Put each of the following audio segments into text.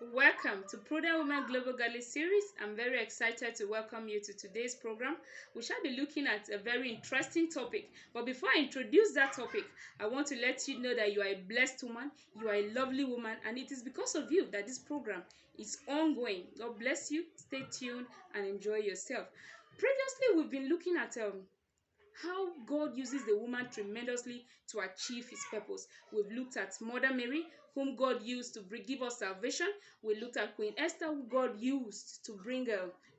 Welcome to Prudent Women Global Galley Series. I'm very excited to welcome you to today's program. We shall be looking at a very interesting topic. But before I introduce that topic, I want to let you know that you are a blessed woman, you are a lovely woman, and it is because of you that this program is ongoing. God bless you. Stay tuned and enjoy yourself. Previously, we've been looking at how God uses the woman tremendously to achieve his purpose. We've looked at Mother Mary, whom God used to give us salvation. We looked at Queen Esther, who God used to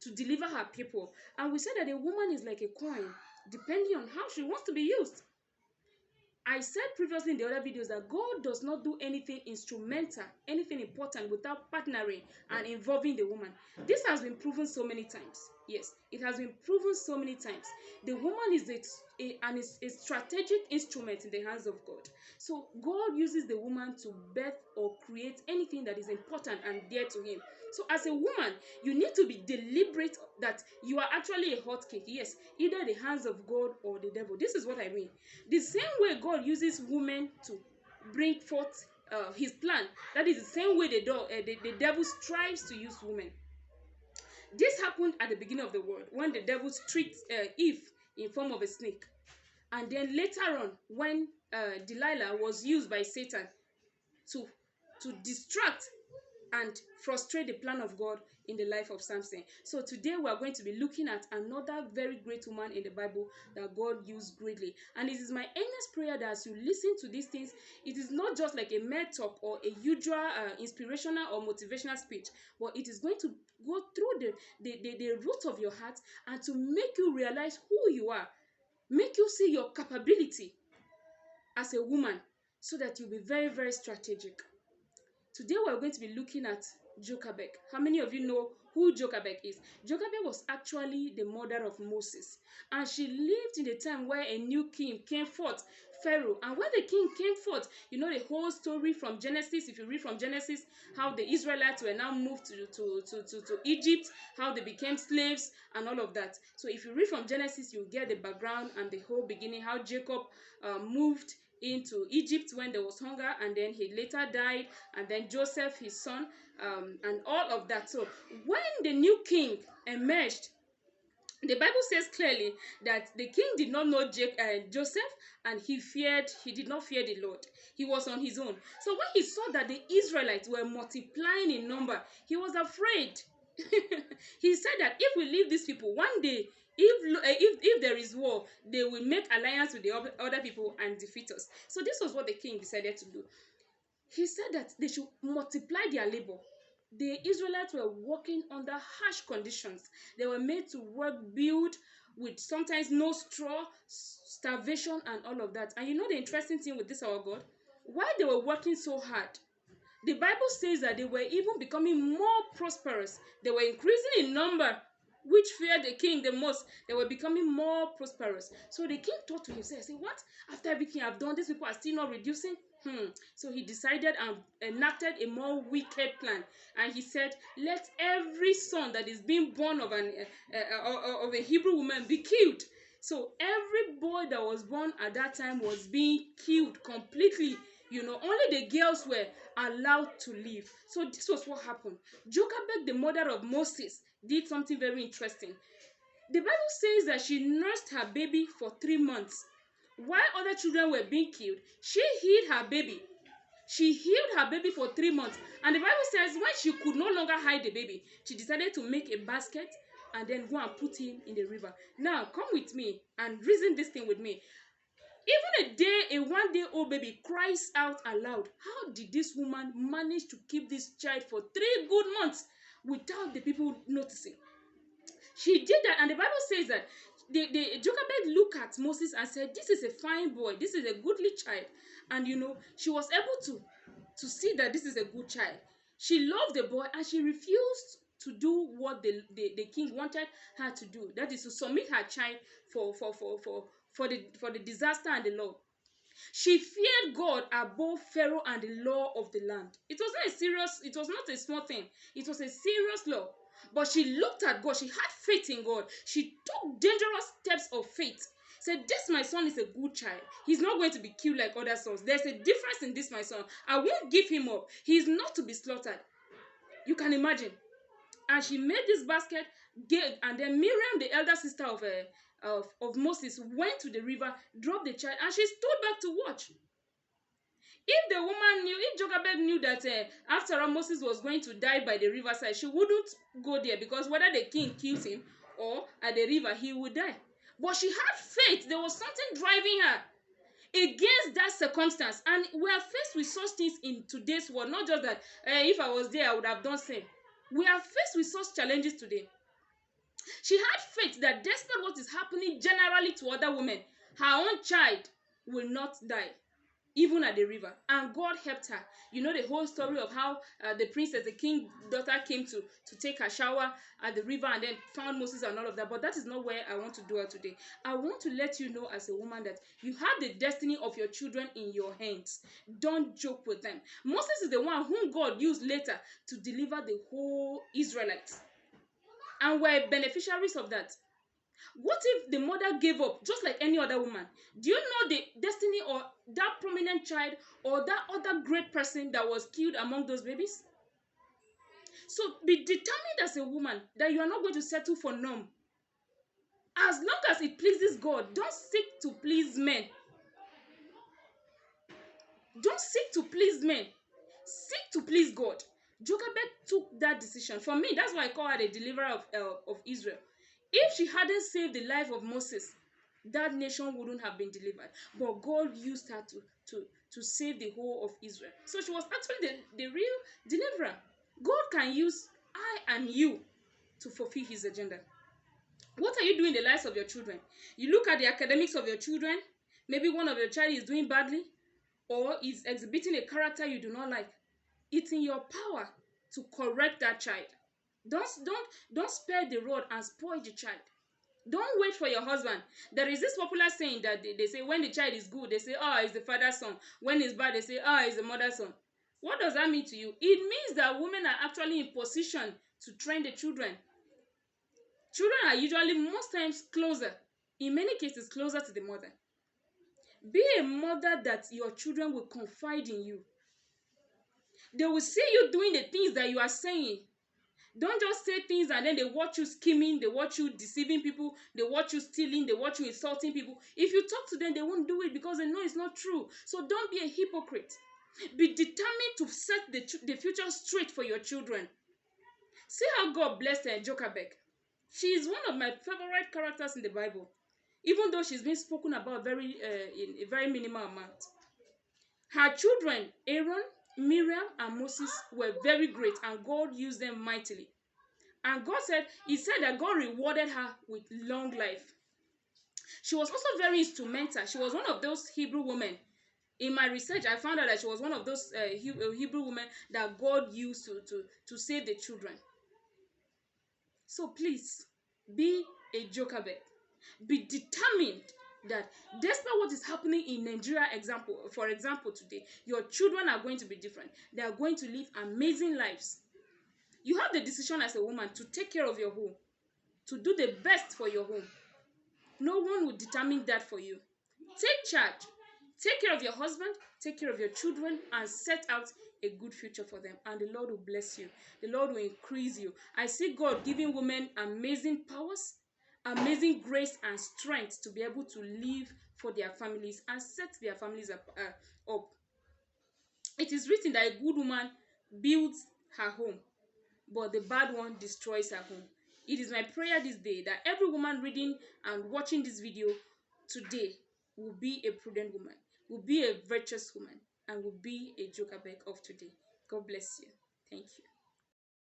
to deliver her people. And we said that a woman is like a coin, depending on how she wants to be used. I said previously in the other videos that God does not do anything instrumental, anything important without partnering and involving the woman. This has been proven so many times. Yes, it has been proven so many times. The woman is a strategic instrument in the hands of God. So God uses the woman to birth or create anything that is important and dear to him. So as a woman, you need to be deliberate that you are actually a hot cake. Yes, either the hands of God or the devil. This is what I mean. The same way God uses women to bring forth his plan, that is the same way the devil strives to use women. This happened at the beginning of the world when the devil tricked Eve in form of a snake. And then later on, when Delilah was used by Satan to distract and frustrate the plan of God in the life of Samson. So today we are going to be looking at another very great woman in the Bible that God used greatly. And it is my earnest prayer that as you listen to these things, it is not just like a mere talk or a usual inspirational or motivational speech, but it is going to go through the root of your heart and to make you realize who you are, make you see your capability as a woman, so that you'll be very, very strategic. Today we're going to be looking at Jochebed. How many of you know who Jochebed is? Jochebed was actually the mother of Moses, and she lived in the time where a new king came forth, Pharaoh. And when the king came forth, you know the whole story from Genesis. If you read from Genesis, how the Israelites were now moved to Egypt, how they became slaves, and all of that. So if you read from Genesis, you get the background and the whole beginning, how Jacob moved into Egypt when there was hunger, and then he later died, and then Joseph, his son, and all of that. So when the new king emerged, the Bible says clearly that the king did not know Joseph, and he did not fear the Lord. He was on his own. So when he saw that the Israelites were multiplying in number, he was afraid. He said that if we leave these people, one day, if there is war, they will make alliance with the other people and defeat us. So this was what the king decided to do. He said that they should multiply their labor. The Israelites were working under harsh conditions. They were made to work, build with sometimes no straw, starvation, and all of that. And you know the interesting thing with this, our God? While they were working so hard, the Bible says that they were even becoming more prosperous. They were increasing in number, which feared the king the most. They were becoming more prosperous. So the king thought to himself, say, what? After everything I've done, these people are still not reducing? So he decided and enacted a more wicked plan. And he said, let every son that is being born of of a Hebrew woman be killed. So every boy that was born at that time was being killed completely. You know, only the girls were allowed to live. So this was what happened. Jochebed, the mother of Moses, did something very interesting. The Bible says that she nursed her baby for 3 months. While other children were being killed, she hid her baby. She hid her baby for 3 months. And the Bible says when she could no longer hide the baby, she decided to make a basket and then go and put him in the river. Now, come with me and reason this thing with me. Even a 1 day old baby cries out aloud. How did this woman manage to keep this child for 3 good months without the people noticing? She did that, and the Bible says that the Jochebed looked at Moses and said, this is a fine boy, this is a goodly child. And you know, she was able to see that this is a good child. She loved the boy, and she refused to do what the king wanted her to do. That is to submit her child for the disaster and the law. She feared God above Pharaoh and the law of the land. It was not a small thing. It was a serious law. But she looked at God. She had faith in God. She took dangerous steps of faith. Said, this my son is a good child. He's not going to be killed like other sons. There's a difference in this my son. I won't give him up. He is not to be slaughtered. You can imagine. And she made this basket, and then Miriam, the elder sister of Moses, went to the river, dropped the child, and she stood back to watch. If the woman knew, if Jochebed knew that after all Moses was going to die by the riverside, she wouldn't go there, because whether the king kills him or at the river, he would die. But she had faith. There was something driving her against that circumstance. And we are faced with such things in today's world. Not just that if I was there, I would have done same. We are faced with such challenges today. She had faith that despite what is happening generally to other women, her own child will not die, even at the river. And God helped her. You know the whole story of how the princess, the king's daughter, came to take her shower at the river and then found Moses and all of that. But that is not where I want to dwell today. I want to let you know as a woman that you have the destiny of your children in your hands. Don't joke with them. Moses is the one whom God used later to deliver the whole Israelites. And we're beneficiaries of that. What if the mother gave up just like any other woman? Do you know the destiny or that prominent child or that other great person that was killed among those babies? So be determined as a woman that you are not going to settle for norm. As long as it pleases God, don't seek to please men. Don't seek to please men. Seek to please God. Jochebed took that decision. For me, that's why I call her the deliverer of Israel. If she hadn't saved the life of Moses, that nation wouldn't have been delivered. But God used her to save the whole of Israel. So she was actually the real deliverer. God can use I and you to fulfill his agenda. What are you doing in the lives of your children? You look at the academics of your children. Maybe one of your child is doing badly or is exhibiting a character you do not like. It's in your power to correct that child. Don't spare the rod and spoil the child. Don't wait for your husband. There is this popular saying that they say when the child is good, they say, oh, it's the father's son. When it's bad, they say, oh, it's the mother's son. What does that mean to you? It means that women are actually in position to train the children. Children are usually most times closer, in many cases closer to the mother. Be a mother that your children will confide in you. They will see you doing the things that you are saying. Don't just say things and then they watch you scheming, they watch you deceiving people, they watch you stealing, they watch you insulting people. If you talk to them, they won't do it because they know it's not true. So don't be a hypocrite. Be determined to set the future straight for your children. See how God blessed Jochebed. She is one of my favorite characters in the Bible, even though she's been spoken about in a very minimal amount. Her children, Aaron, Miriam, and Moses, were very great, and God used them mightily. And he said that God rewarded her with long life. She was also very instrumental. She was one of those Hebrew women. In my research, I found out that she was one of those Hebrew women that God used to save the children. So please, be a Jochebed. Be determined that despite what is happening in Nigeria, for example, today, your children are going to be different. They are going to live amazing lives. You have the decision as a woman to take care of your home, to do the best for your home. No one will determine that for you. Take charge. Take care of your husband, take care of your children, and set out a good future for them. And the Lord will bless you. The Lord will increase you. I see God giving women amazing powers, amazing grace and strength to be able to live for their families and set their families up. It is written that a good woman builds her home, but the bad one destroys her home. It is my prayer this day that every woman reading and watching this video today will be a prudent woman, will be a virtuous woman, and will be a Jochebed of today. God bless you. Thank you.